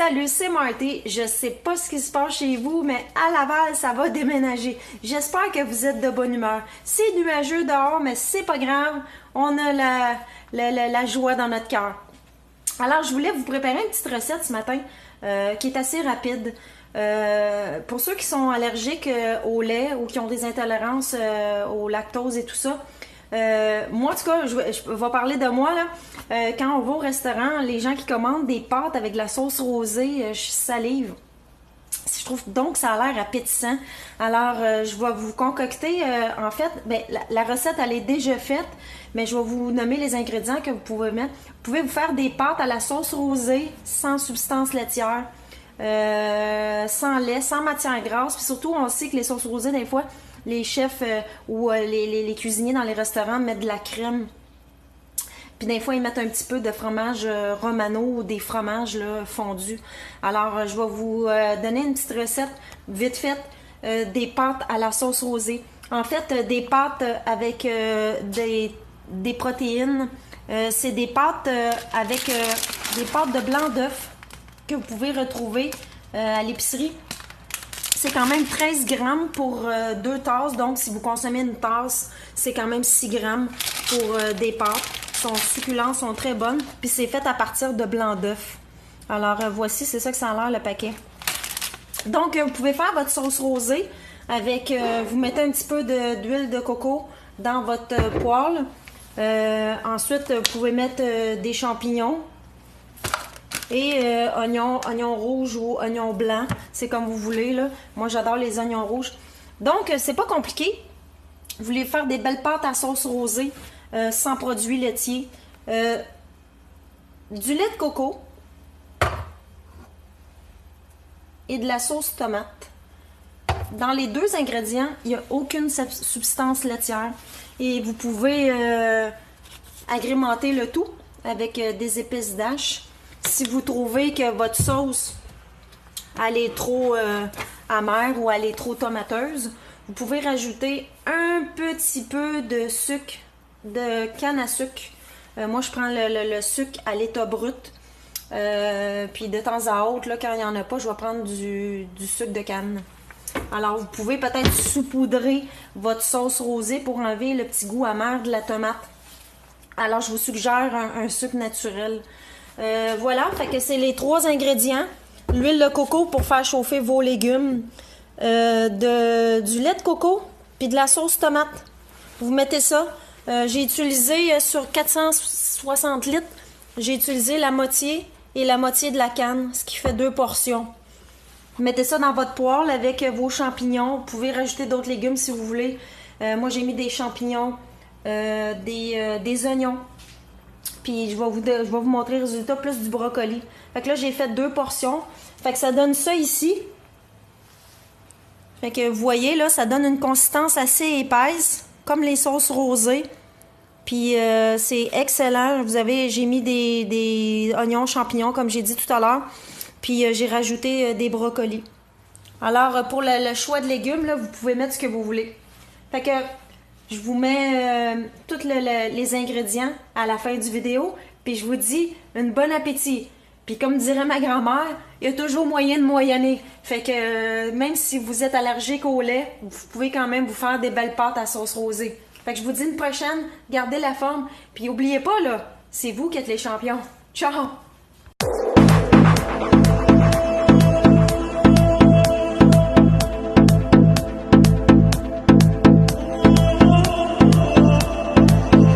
Salut, c'est Marty. Je sais pas ce qui se passe chez vous, mais à Laval, ça va déménager. J'espère que vous êtes de bonne humeur. C'est nuageux dehors, mais c'est pas grave. On a la joie dans notre cœur. Alors, je voulais vous préparer une petite recette ce matin qui est assez rapide. Pour ceux qui sont allergiques au lait ou qui ont des intolérances au lactose et tout ça, moi, en tout cas, je vais parler de moi, là. Quand on va au restaurant, les gens qui commandent des pâtes avec de la sauce rosée, je salive. Je trouve donc que ça a l'air appétissant. Alors, je vais vous concocter, en fait, la recette, elle est déjà faite, mais je vais vous nommer les ingrédients que vous pouvez mettre. Vous pouvez vous faire des pâtes à la sauce rosée, sans substance laitière, sans lait, sans matière grasse. Puis surtout, on sait que les sauces rosées, des fois, les chefs ou les cuisiniers dans les restaurants mettent de la crème. Puis des fois, ils mettent un petit peu de fromage romano ou des fromages là, fondus. Alors, je vais vous donner une petite recette vite faite des pâtes à la sauce rosée. En fait, des pâtes avec des protéines. C'est des pâtes avec des pâtes de blanc d'œuf que vous pouvez retrouver à l'épicerie. C'est quand même 13 grammes pour 2 tasses. Donc, si vous consommez une tasse, c'est quand même 6 grammes pour des pâtes. Sont succulentes, sont très bonnes. Puis c'est fait à partir de blanc d'œuf. Alors, voici, c'est ça que ça a l'air, le paquet. Donc, vous pouvez faire votre sauce rosée avec... vous mettez un petit peu d'huile de coco dans votre poêle. Ensuite, vous pouvez mettre des champignons. Et oignons rouges ou oignons blancs, c'est comme vous voulez, là. Moi, j'adore les oignons rouges. Donc, c'est pas compliqué. Vous voulez faire des belles pâtes à sauce rosée sans produits laitiers. Du lait de coco et de la sauce tomate. Dans les deux ingrédients, il n'y a aucune substance laitière. Et vous pouvez agrémenter le tout avec des épices d'ache. Si vous trouvez que votre sauce elle est trop amère ou elle est trop tomateuse, vous pouvez rajouter un petit peu de sucre, de canne à sucre. Moi, je prends le sucre à l'état brut. Puis de temps à autre, là, quand il n'y en a pas, je vais prendre du sucre de canne. Alors, vous pouvez peut-être saupoudrer votre sauce rosée pour enlever le petit goût amer de la tomate. Alors, je vous suggère un sucre naturel. Voilà, fait que c'est les 3 ingrédients. L'huile de coco pour faire chauffer vos légumes, du lait de coco, puis de la sauce tomate. Vous mettez ça. J'ai utilisé sur 460 litres, j'ai utilisé la moitié et la moitié de la canne, ce qui fait 2 portions. Vous mettez ça dans votre poêle avec vos champignons. Vous pouvez rajouter d'autres légumes si vous voulez. Moi, j'ai mis des champignons, des oignons. Puis je vais vous montrer le résultat plus du brocoli. Fait que là, j'ai fait 2 portions. Fait que ça donne ça ici. Fait que vous voyez, là, ça donne une consistance assez épaisse, comme les sauces rosées. Puis c'est excellent. J'ai mis des oignons, champignons, comme j'ai dit tout à l'heure. Puis j'ai rajouté des brocolis. Alors, pour le choix de légumes, là, vous pouvez mettre ce que vous voulez. Fait que... je vous mets tous les ingrédients à la fin du vidéo, puis je vous dis un bon appétit. Puis comme dirait ma grand-mère, il y a toujours moyen de moyenner. Fait que même si vous êtes allergique au lait, vous pouvez quand même vous faire des belles pâtes à sauce rosée. Fait que je vous dis une prochaine, gardez la forme, puis n'oubliez pas là, c'est vous qui êtes les champions. Ciao!